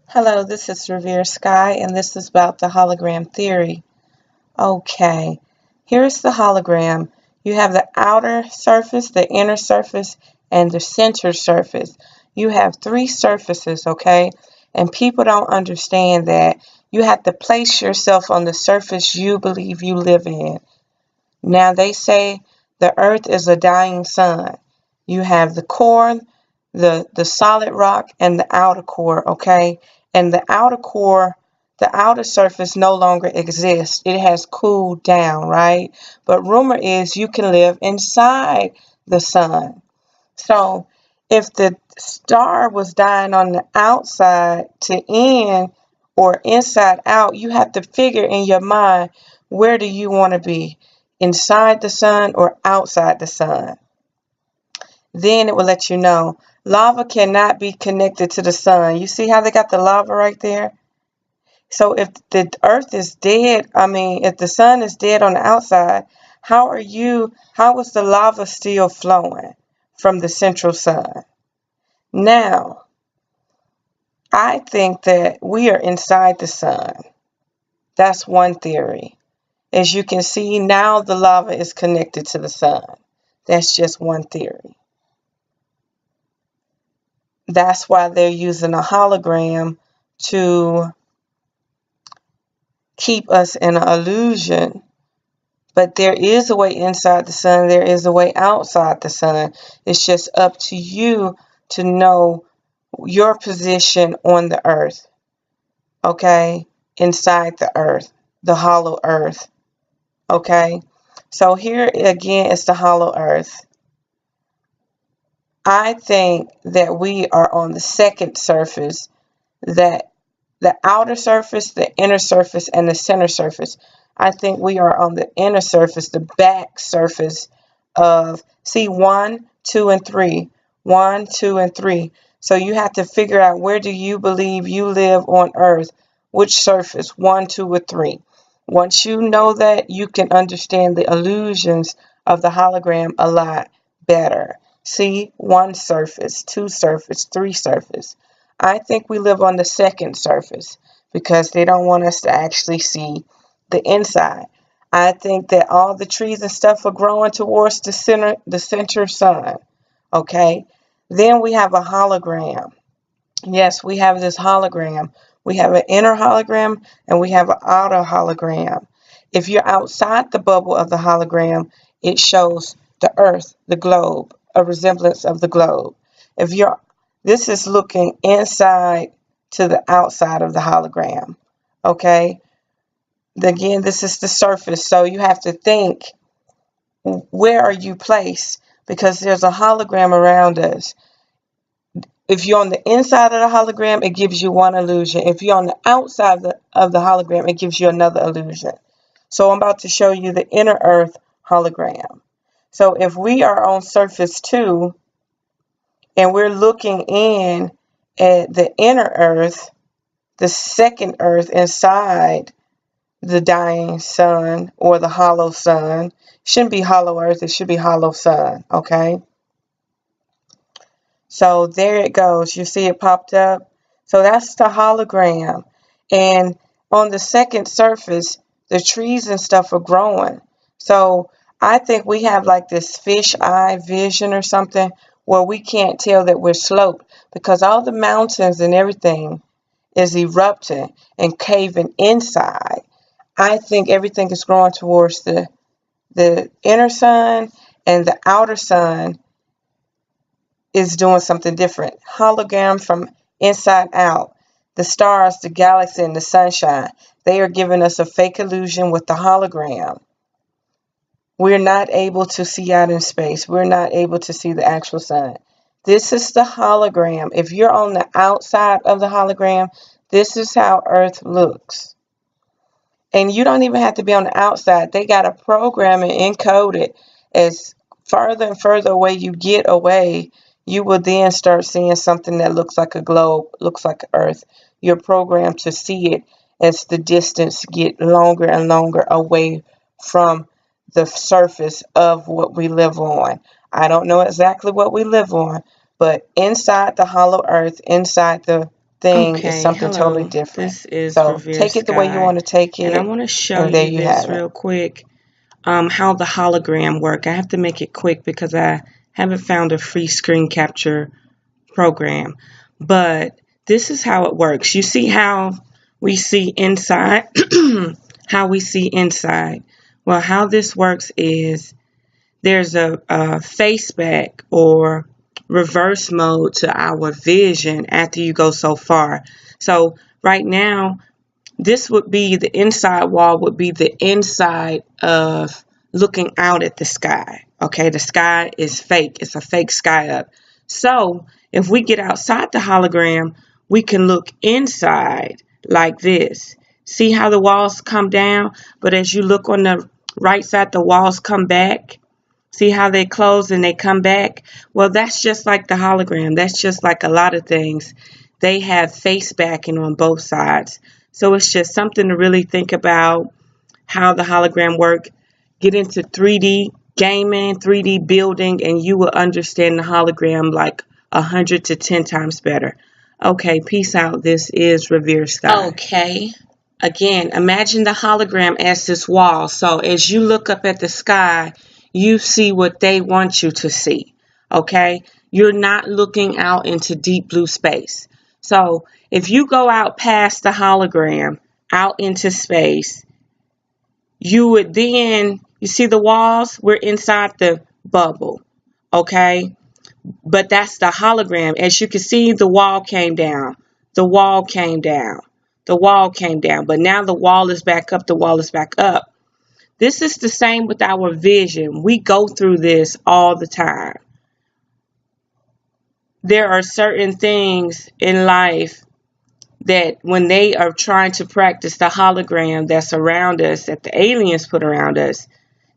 Hello, this is Revere Sky, and this is about the hologram theory. Okay, here's the hologram. You have the outer surface, the inner surface, and the center surface. You have three surfaces, okay? And people don't understand that. You have to place yourself on the surface you believe you live in. Now, they say the earth is a dying sun. You have the core, the solid rock, and the outer core, okay? And the outer core, the outer surface no longer exists. It has cooled down, right? But rumor is you can live inside the sun. So if the star was dying on the outside to in or inside out, you have to figure in your mind, where do you want to be? Inside the sun or outside the sun? Then it will let you know. Lava cannot be connected to the sun. You see how they got the lava right there? So if the earth is dead, if the sun is dead on the outside, how is the lava still flowing from the central sun? Now, I think that we are inside the sun. That's one theory. As you can see, now the lava is connected to the sun. That's just one theory. That's why they're using a hologram to keep us in an illusion. But there is a way inside the sun. There is a way outside the sun. It's just up to you to know your position on the earth. Okay? Inside the earth. The hollow earth. Okay? So here again is the hollow earth. I think that we are on the second surface, that the outer surface, the inner surface, and the center surface. I think we are on the inner surface, the back surface of, see, 1, 2, and 3. 1, 2, and 3. So you have to figure out, where do you believe you live on earth? Which surface? 1, 2, or 3. Once you know that, you can understand the illusions of the hologram a lot better. See, 1 surface, 2 surface, 3 surface. I think we live on the second surface because they don't want us to actually see the inside. I think that all the trees and stuff are growing towards the center sun. Okay. Then we have a hologram. Yes, we have this hologram. We have an inner hologram and we have an outer hologram. If you're outside the bubble of the hologram, it shows the earth, the globe, a resemblance of the globe. If you're This is looking inside to the outside of the hologram. Okay? Again, this is the surface. So you have to think, where are you placed? Because there's a hologram around us. If you're on the inside of the hologram, it gives you one illusion. If you're on the outside of the hologram, it gives you another illusion. So I'm about to show you the inner earth hologram. So if we are on surface 2, and we're looking in at the inner earth, the second earth inside the dying sun or the hollow sun. It shouldn't be hollow earth, it should be hollow sun, okay? So there it goes. You see it popped up? So that's the hologram. And on the second surface, the trees and stuff are growing. So I think we have like this fish eye vision or something, where we can't tell that we're sloped because all the mountains and everything is erupting and caving inside. I think everything is growing towards the inner sun, and the outer sun is doing something different. Hologram from inside out. The stars, the galaxy, and the sunshine, they are giving us a fake illusion with the hologram. We're not able to see out in space. We're not able to see the actual sun. This is the hologram. If you're on the outside of the hologram, this is how Earth looks. And you don't even have to be on the outside. They got a program and encode it. As further and further away you get away, you will then start seeing something that looks like a globe, looks like Earth. You're programmed to see it as the distance get longer and longer away from the surface of what we live on. I don't know exactly what we live on, but inside the hollow earth, inside the thing is Okay, something totally hello. different. This is So Revere take it the way you want Sky, to take and I it, want to show and there you you this have it. real quick. How the hologram work. I have to make it quick because I haven't found a free screen capture program. But this is how it works. You see how we see inside? How we see inside. Well, how this works is there's a face back or reverse mode to our vision after you go so far. So right now, this would be the inside wall, would be the inside of looking out at the sky. Okay, the sky is fake. It's a fake sky up. So if we get outside the hologram, we can look inside like this. See how the walls come down? But as you look on the right side, the walls come back. See how they close and they come back? Well, that's just like the hologram. That's just like a lot of things. They have face backing on both sides. So it's just something to really think about how the hologram work. Get into 3D gaming, 3D building, and you will understand the hologram like 100 to 10 times better. Okay, peace out. This is Revere Sky. Okay. Again, imagine the hologram as this wall. So as you look up at the sky, you see what they want you to see. Okay? You're not looking out into deep blue space. So if you go out past the hologram, out into space, you would then, you see the walls? We're inside the bubble. Okay? But that's the hologram. As you can see, the wall came down. The wall came down. The wall came down. But now the wall is back up. The wall is back up. This is the same with our vision. We go through this all the time. There are certain things in life that when they are trying to practice the hologram that's around us, that the aliens put around us,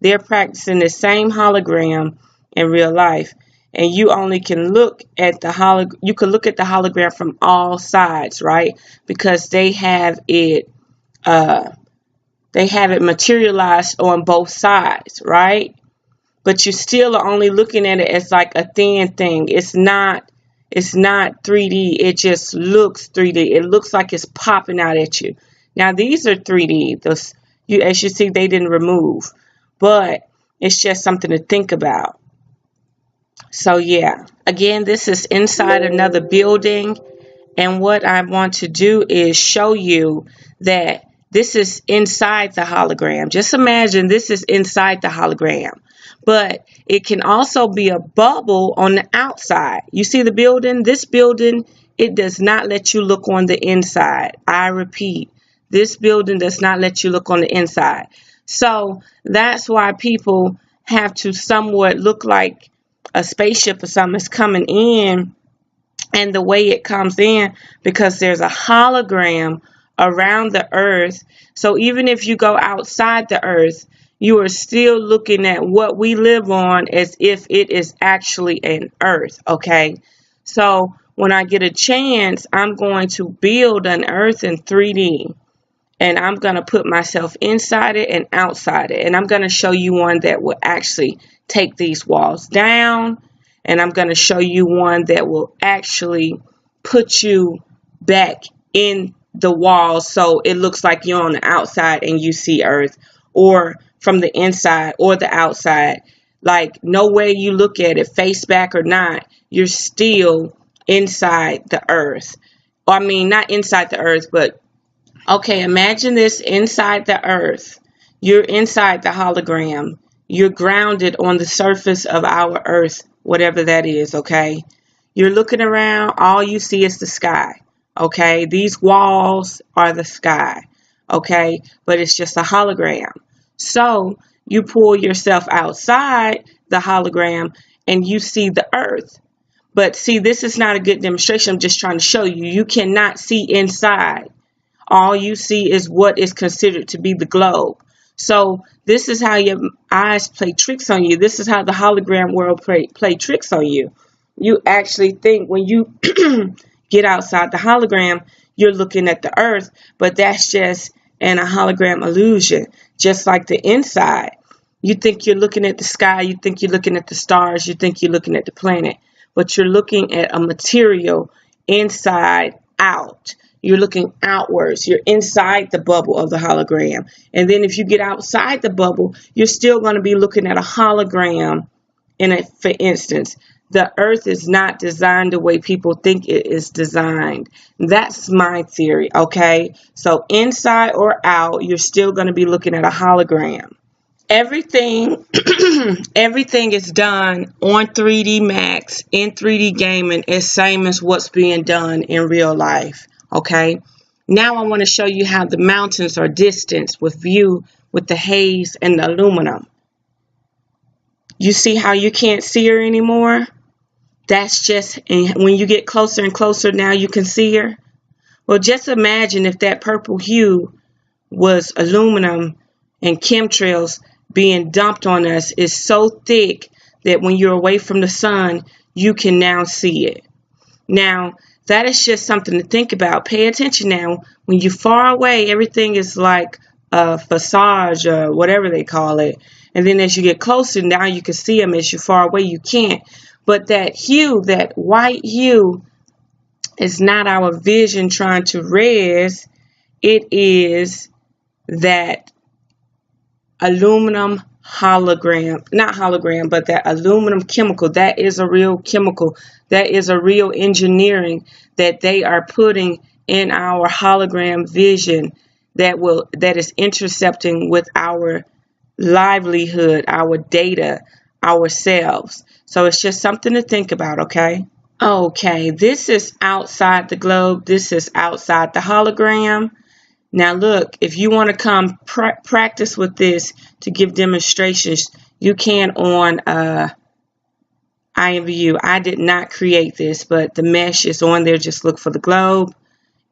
they're practicing the same hologram in real life. And you only can look at the hologram from all sides, right? Because they have it materialized on both sides, right? But you still are only looking at it as like a thin thing. It's not 3D. It just looks 3D. It looks like it's popping out at you. Now these are 3D. As you see, they didn't remove, but it's just something to think about. So yeah, again, this is inside another building, and what I want to do is show you that this is inside the hologram. Just imagine this is inside the hologram, but it can also be a bubble on the outside. You see the building? This building, it does not let you look on the inside. I repeat, this building does not let you look on the inside. So that's why people have to somewhat look like a spaceship or something is coming in, and the way it comes in, because there's a hologram around the earth. So even if you go outside the earth, you are still looking at what we live on as if it is actually an earth. Okay, so when I get a chance, I'm going to build an earth in 3D, and I'm going to put myself inside it and outside it, and I'm going to show you one that will actually take these walls down, and I'm going to show you one that will actually put you back in the wall so it looks like you're on the outside and you see earth, or from the inside or the outside. Like, no way you look at it, face back or not, you're still inside the earth. I mean, not inside the earth, but okay, imagine this inside the earth. You're inside the hologram. You're grounded on the surface of our earth, whatever that is, okay? You're looking around, all you see is the sky, okay? These walls are the sky, okay? But it's just a hologram. So you pull yourself outside the hologram and you see the earth. But see, this is not a good demonstration. I'm just trying to show you. You cannot see inside. All you see is what is considered to be the globe. So this is how your eyes play tricks on you. This is how the hologram world play tricks on you. You actually think when you get outside the hologram, you're looking at the earth, but that's just a hologram illusion. Just like the inside. You think you're looking at the sky, you think you're looking at the stars, you think you're looking at the planet, but you're looking at a material inside out. You're looking outwards. You're inside the bubble of the hologram. And then if you get outside the bubble, you're still going to be looking at a hologram. For instance, the earth is not designed the way people think it is designed. That's my theory, okay? So inside or out, you're still going to be looking at a hologram. Everything everything is done on 3D Max in 3D gaming is same as what's being done in real life. Okay, now I want to show you how the mountains are distanced with view with the haze and the aluminum. You see how you can't see her anymore? That's just, and when you get closer and closer, now you can see her. Well, just imagine if that purple hue was aluminum and chemtrails being dumped on us is so thick that when you're away from the sun, you can now see it. Now, that is just something to think about. Pay attention now. When you're far away, everything is like a facade or whatever they call it. And then as you get closer, now you can see them. As you're far away, you can't. But that hue, that white hue, is not our vision trying to res. It is that aluminum hologram, not hologram, but that aluminum chemical. That is a real chemical. That is a real engineering that they are putting in our hologram vision that is intercepting with our livelihood, our data, ourselves. So it's just something to think about, okay? Okay, this is outside the globe. This is outside the hologram. Now look, if you want to come practice with this to give demonstrations, you can on IMVU. I did not create this, but the mesh is on there. Just look for the globe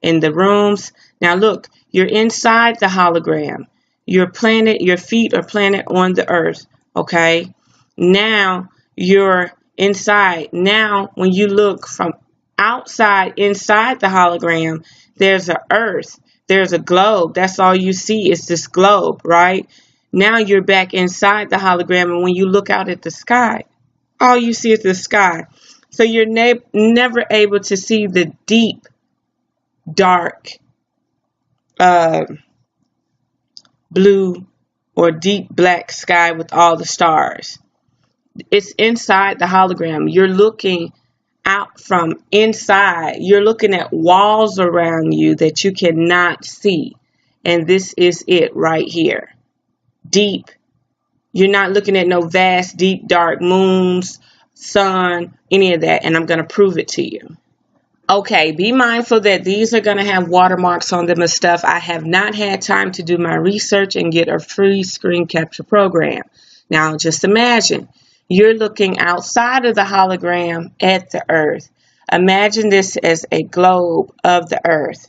in the rooms. Now look, you're inside the hologram. Your feet are planted on the earth, okay? Now you're inside. Now when you look from outside inside the hologram, there's an earth. There's a globe. That's all you see is this globe, right? Now you're back inside the hologram, and when you look out at the sky, all you see is the sky. So you're never able to see the deep, dark, blue or deep black sky with all the stars. It's inside the hologram. You're looking out from inside. You're looking at walls around you that you cannot see. And this is it right here. Deep. You're not looking at no vast, deep, dark moons, sun, any of that. And I'm going to prove it to you. Okay, be mindful that these are going to have watermarks on them and stuff. I have not had time to do my research and get a free screen capture program. Now, just imagine. You're looking outside of the hologram at the earth. Imagine this as a globe of the earth.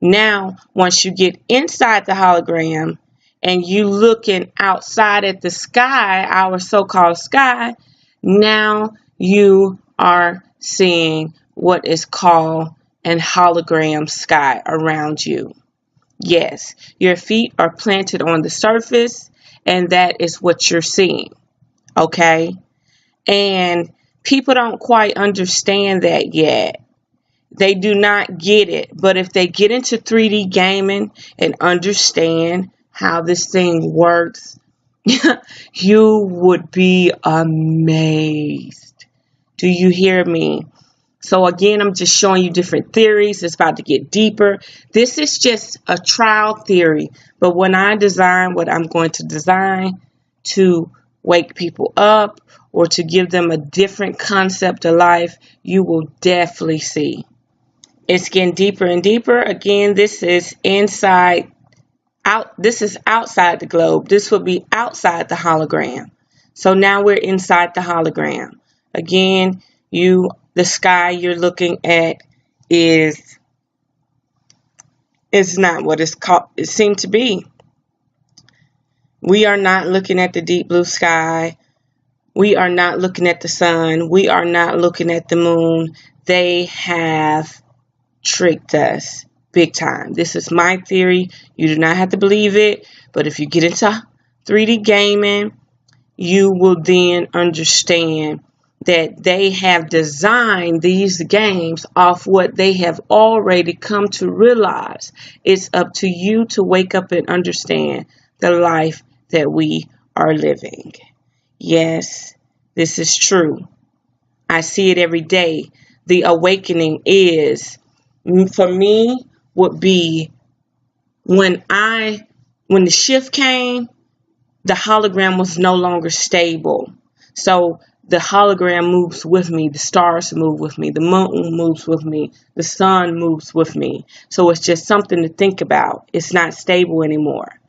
Now, once you get inside the hologram and you looking outside at the sky, our so-called sky, now you are seeing what is called an hologram sky around you. Yes, your feet are planted on the surface, and that is what you're seeing. Okay, and people don't quite understand that yet. They do not get it. But if they get into 3D gaming and understand how this thing works, you would be amazed. Do you hear me? So again, I'm just showing you different theories. It's about to get deeper. This is just a trial theory. But when I design what I'm going to design to wake people up or to give them a different concept of life, you will definitely see. It's getting deeper and deeper. Again, this is this is outside the globe. This would be outside the hologram. So now we're inside the hologram. Again, the sky you're looking at is not what it seemed to be. We are not looking at the deep blue sky. We are not looking at the sun. We are not looking at the moon. They have tricked us big time. This is my theory. You do not have to believe it. But if you get into 3D gaming, you will then understand that they have designed these games off what they have already come to realize. It's up to you to wake up and understand the life that we are living. Yes, this is true. I see it every day. The awakening is, for me, would be when the shift came, the hologram was no longer stable. So the hologram moves with me, the stars move with me, the moon moves with me, the sun moves with me. So it's just something to think about. It's not stable anymore.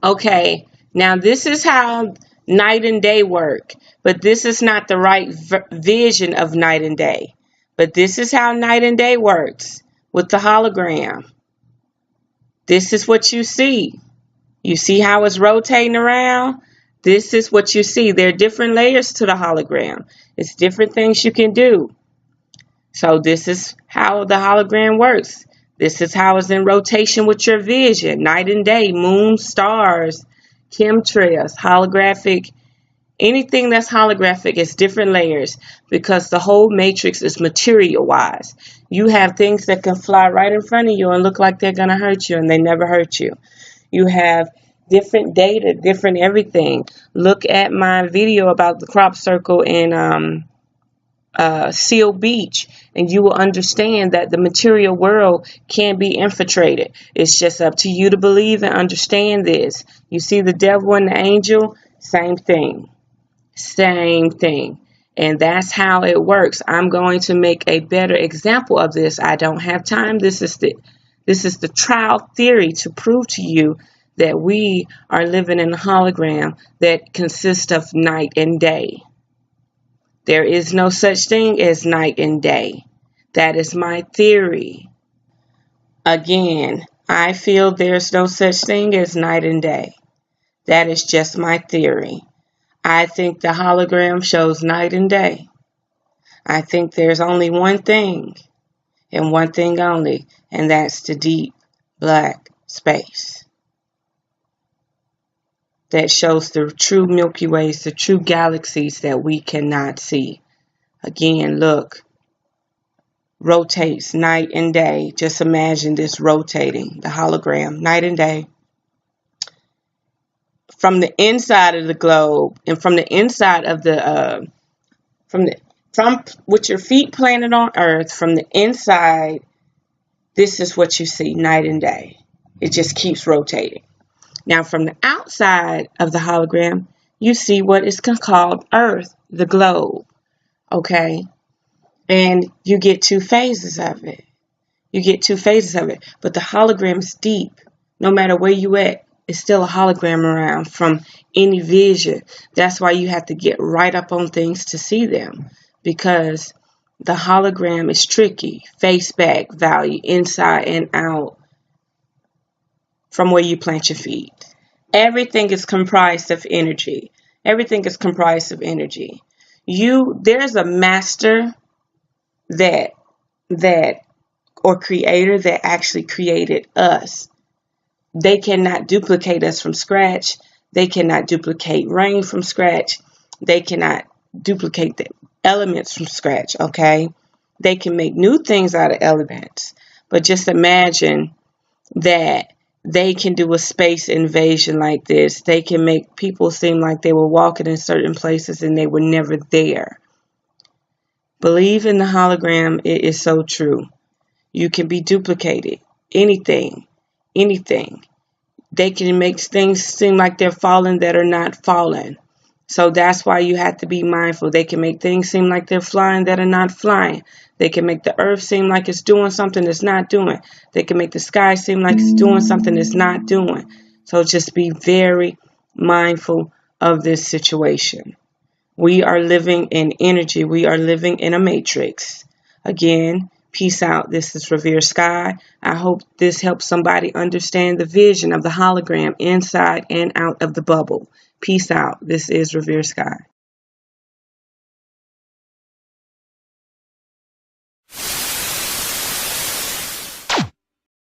Okay, now this is how night and day work, but this is not the right vision of night and day. But this is how night and day works with the hologram. This is what you see. You see how it's rotating around? This is what you see. There are different layers to the hologram. It's different things you can do. So this is how the hologram works. This is how it's in rotation with your vision. Night and day, moon, stars, chemtrails, holographic. Anything that's holographic is different layers because the whole matrix is material-wise. You have things that can fly right in front of you and look like they're going to hurt you, and they never hurt you. You have different data, different everything. Look at my video about the crop circle in Seal Beach, and you will understand that the material world can be infiltrated. It's just up to you to believe and understand this. You see the devil and the angel, same thing. Same thing. And that's how it works. I'm going to make a better example of this. I don't have time. This is the trial theory to prove to you that we are living in a hologram that consists of night and day. There is no such thing as night and day. That is my theory. Again, I feel there's no such thing as night and day. That is just my theory. I think the hologram shows night and day. I think there's only one thing, and one thing only, and that's the deep black space. That shows the true Milky Ways, the true galaxies that we cannot see. Again, look. Rotates night and day. Just imagine this rotating, the hologram, night and day. From the inside of the globe and from the inside of the, from with your feet planted on earth, from the inside, this is what you see night and day. It just keeps rotating. Now, from the outside of the hologram, you see what is called Earth, the globe, okay? And you get two phases of it. You get two phases of it. But the hologram is deep. No matter where you at, it's still a hologram around from any vision. That's why you have to get right up on things to see them. Because the hologram is tricky. Face back value, inside and out. From where you plant your feet. Everything is comprised of energy. Everything is comprised of energy. There's a master or creator that actually created us. They cannot duplicate us from scratch. They cannot duplicate rain from scratch. They cannot duplicate the elements from scratch, okay? They can make new things out of elements. But just imagine that they can do a space invasion like this. They can make people seem like they were walking in certain places and they were never there. Believe in the hologram. It is so true. You can be duplicated. Anything. They can make things seem like they're falling that are not falling. So that's why you have to be mindful. They can make things seem like they're flying that are not flying. They can make the earth seem like it's doing something it's not doing. They can make the sky seem like it's doing something it's not doing. So just be very mindful of this situation. We are living in energy. We are living in a matrix. Again, peace out. This is Revere Sky. I hope this helps somebody understand the vision of the hologram inside and out of the bubble. Peace out. This is Revere Sky.